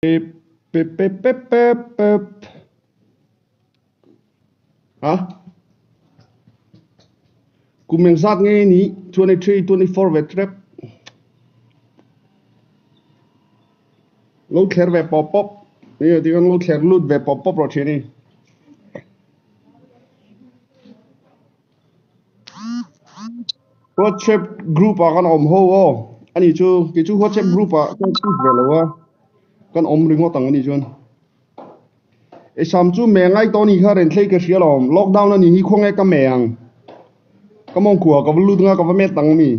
Pip, pip, pip, pip, pip, pip. Hả? Cùng mình sát nghe ní 23, 24 về trip. Lâu khéo về pop-up. Bây giờ lâu khéo lút về pop-up rồi thế này. WhatsApp group à con ổm hô ô. Anh ấy chú, cái chú WhatsApp group à, con chút về lâu à. Con ổm rừng ngó tăng anh ấy chú. Ê xăm chú mẹ ngay tao ní khá renthlei cái xìa lòm. Lockdown là ní hì khoang ngay cả mẹ hàng. Cái mong của có lút ngá có mẹ tăng mì.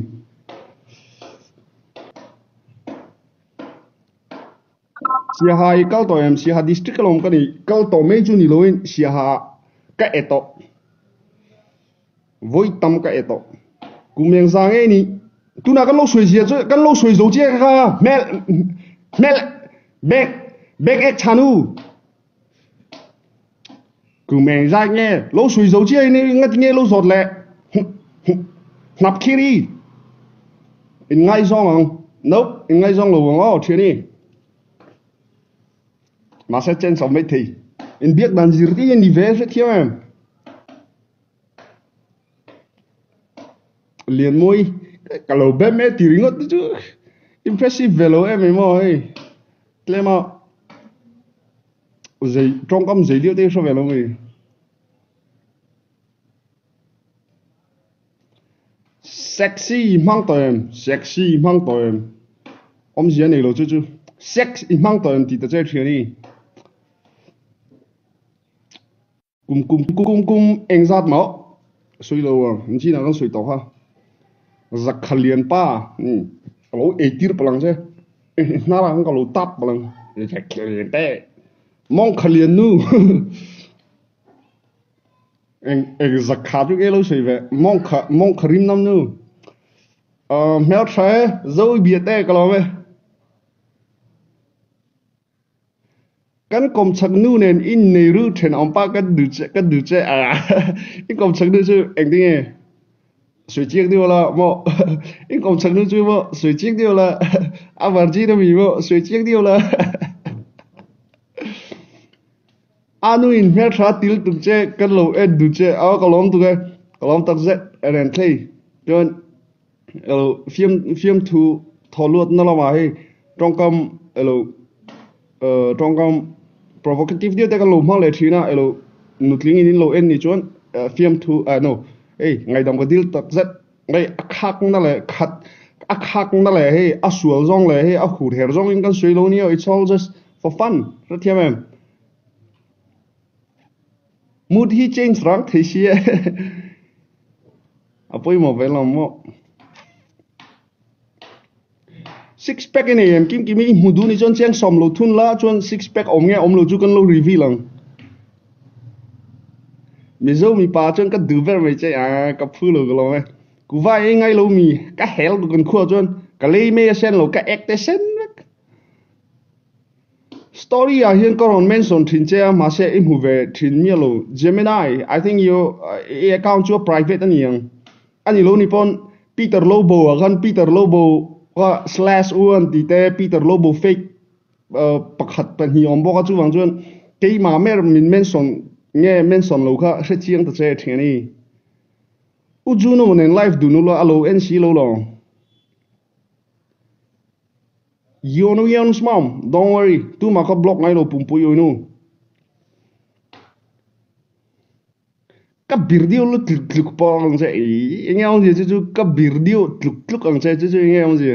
Xìa hà ý cao tàu em, xìa hà district lòm cái ní. Cao tàu mấy chú ní lôi, xìa hà cái eto. Với tâm cái eto. Cùng mình sang ấy ní. Tu na kan lo sui zia chu kan lo sui zo che ka mel back ek chanu ku meng za nghe lo sui zo che ni ngat nghe lo zot le nap kiri in ngaizawng nope in ngaizawng lo ngo che ni ma sa chen so mai thi in biak dan zir ti in diverse thiam em liền môi kalau bem me tiringot tu impressive velo em mo ai klema dây trong cam dây liêu thế sao velo người sexy mang tao em ông gì này lo chú sex mang tao em thì ta chơi chuyện này kum anh giat máu suy lâu à anh chỉ là con suy tao ha giặc khalian pa kalau etir pelang saya narang kalau tap pelang giặc khalian te mong khalian nu anh giặc khá chú cái lâu suy về mong kharim nam nu mèo trái dâu biệt te kalau về kan kom chak nu nen in nei ru then om pa kan du che à in kom chak nu chu anh nghe水晶掉了么？你讲成了最么？水晶掉了，阿玩机的米么？水晶掉了。阿努因咩查丢读者跟老一读者，啊个啷读个，个啷读者renthlei，就film tu thọ luộc nó là mà hay trong cam trong cam provocative dia tak kalau mal le thina nutling in lo en ni chuan film tu no ê ngày đồng cái deal tập rất ngày khắc nó lại khắc nó lại hey asual zong lại hey akhu her zong in kan suy lo ni it's all just for fun rất thiam em mood he change rang thế xia apoi mo về lòng mo six pack này em kim kim in hudu ni chon chang som lo thun la chon six pack om nghe om lo chu kan lo review lang mi zo mi pa chon ka du ver mai che a ka phu lo lo me ku vai ngai lo mi ka hel du kan khu chon ka le me sen lo ka ek te sen story a hian koron mention thin che ma se im hu ve thin mi lo Gemini I think you account chu private ani lo ni pon Peter Lobo gan Peter Lobo wa /1 ti te Peter Lobo fake pakhat pan hi om bo ka chu wang chon ke ma mer min mention nghe mention lo kha sẽ chiang ta che theng ni u Juno nen live du no lo alo nc lo lo yon smam don't worry tu ma ka block ngai lo pum pu yo nu ka birdio lo tluk po ang che nghe ông gì chu ka birdio tluk ang che chu nghe ông gì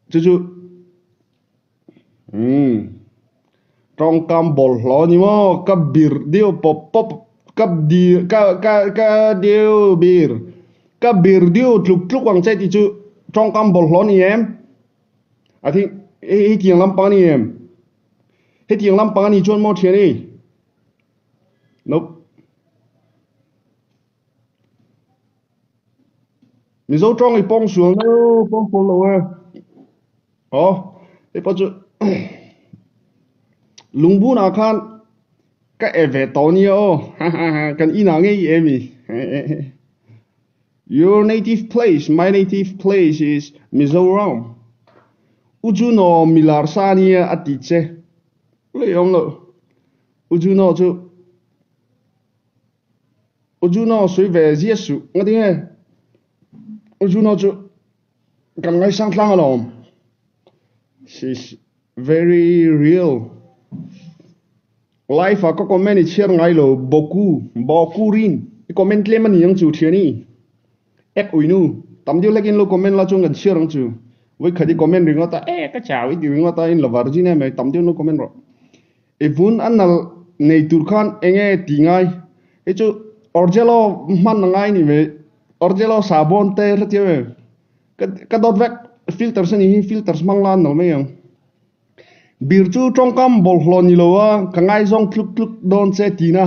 chu trong cam bol lo ni mo ka bir dio pop ka di ka dio bir dio tluk wang che ti chu trong cam bol lo ni em I think he tiang lam pa ni em he tiang lam pa ni chon mo thia ni nope mi zo trong i pong suang no pong follow e pa chu lungbu na khan ka eve tonio kan ina nge emi your native place my native place is Mizoram Juno milar sania atiche le yong lo Juno chu Juno suy về Giêsu nghe tiếng nghe Juno chu cầm ngay sang thang alom she's very real life có comment share ngay lo boku rin comment le man yang chu thiani ek uinu tam dio lekin lo comment la chung gan share ang chu với khadi comment ring ta cái chào với ring ta in la virgin mai tam dio no comment ro evun anal nei turkhan enge tingai e chu orgelo man ngai ni ve orgelo sabon te rtie ka dot vek filters ni filters manglan no me yang bir chu tongkam bol hlon ni lowa ka ngaizawng kluk kluk don che tina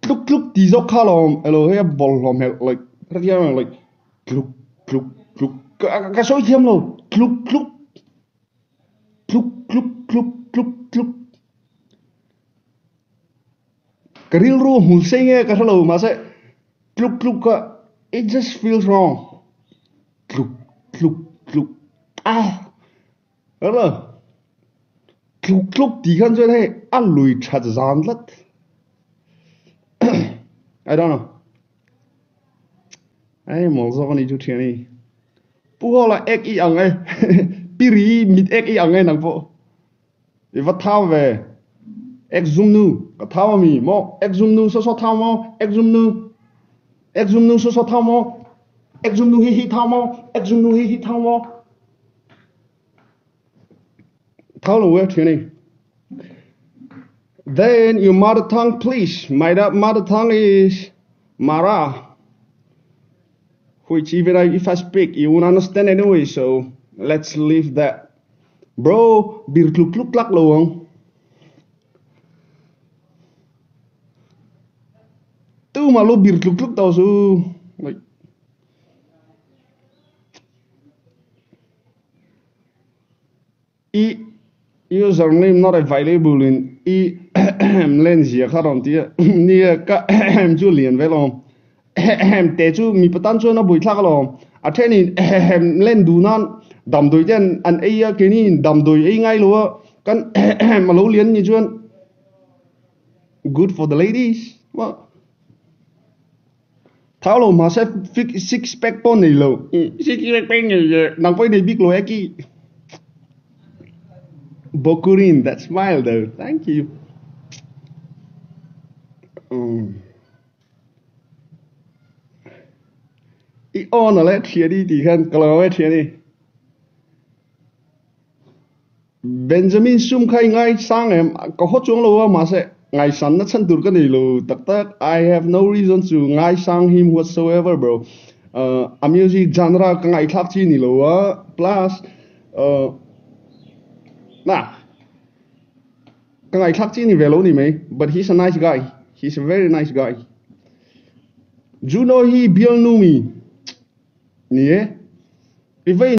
kluk kluk ti zo khalom elo he bol hlom he like rtie like kluk kluk kluk ka soi thiam lo kluk kluk kluk kluk kluk kluk kluk cái real ru mul sei nghe cái hello mà sẽ kluk kluk it just feels wrong kluk kluk kluk đó là kluk kluk tí khăn rồi thế ăn lùi chặt giàn lắm I don't know ai mong sao con đi chút chuyện này bố là ek i ang ấy piri mit ek i ang ấy nang po và thao về ek zoom nu ka thao mi mo ek zoom nu so thao mo ek zoom nu so thao mo ek zoom nu hi thao mo ek zoom nu hi thao mo thao lo we chuyện này then your mother tongue please my mother tongue is Mara which even if I speak you won't understand anyway so let's leave that bro bir kluk kluk lak lo không tu mà lo bir kluk kluk tao su like username not available in lên gì khác rồi tí nia cả chú liền với lòng để chú mi bắt tan chú nó bùi thắc lòng à thế này lên đủ non đầm đuổi trên anh ấy cái này đầm đuổi ấy ngay luôn con mà lâu liền như chú good for the ladies well tháo lồng mà sẽ fix six pack pon này lầu six pack này nang phải này big lầu ki Bokurin that smile though thank you I on là thiệt đi thì khan kalau thiệt đi Benjamin sum khai ngay sang em có hot chung lâu mà sẽ ngày sáng nó chân tur cái này lo tak tak I have no reason to ngaizawng him whatsoever bro music genre cái ngày khác chi này lo plus nah cái ngày khác chi này về lâu này mấy but he's a nice guy he's a very nice guy Juno he bill nu mi nè vì vậy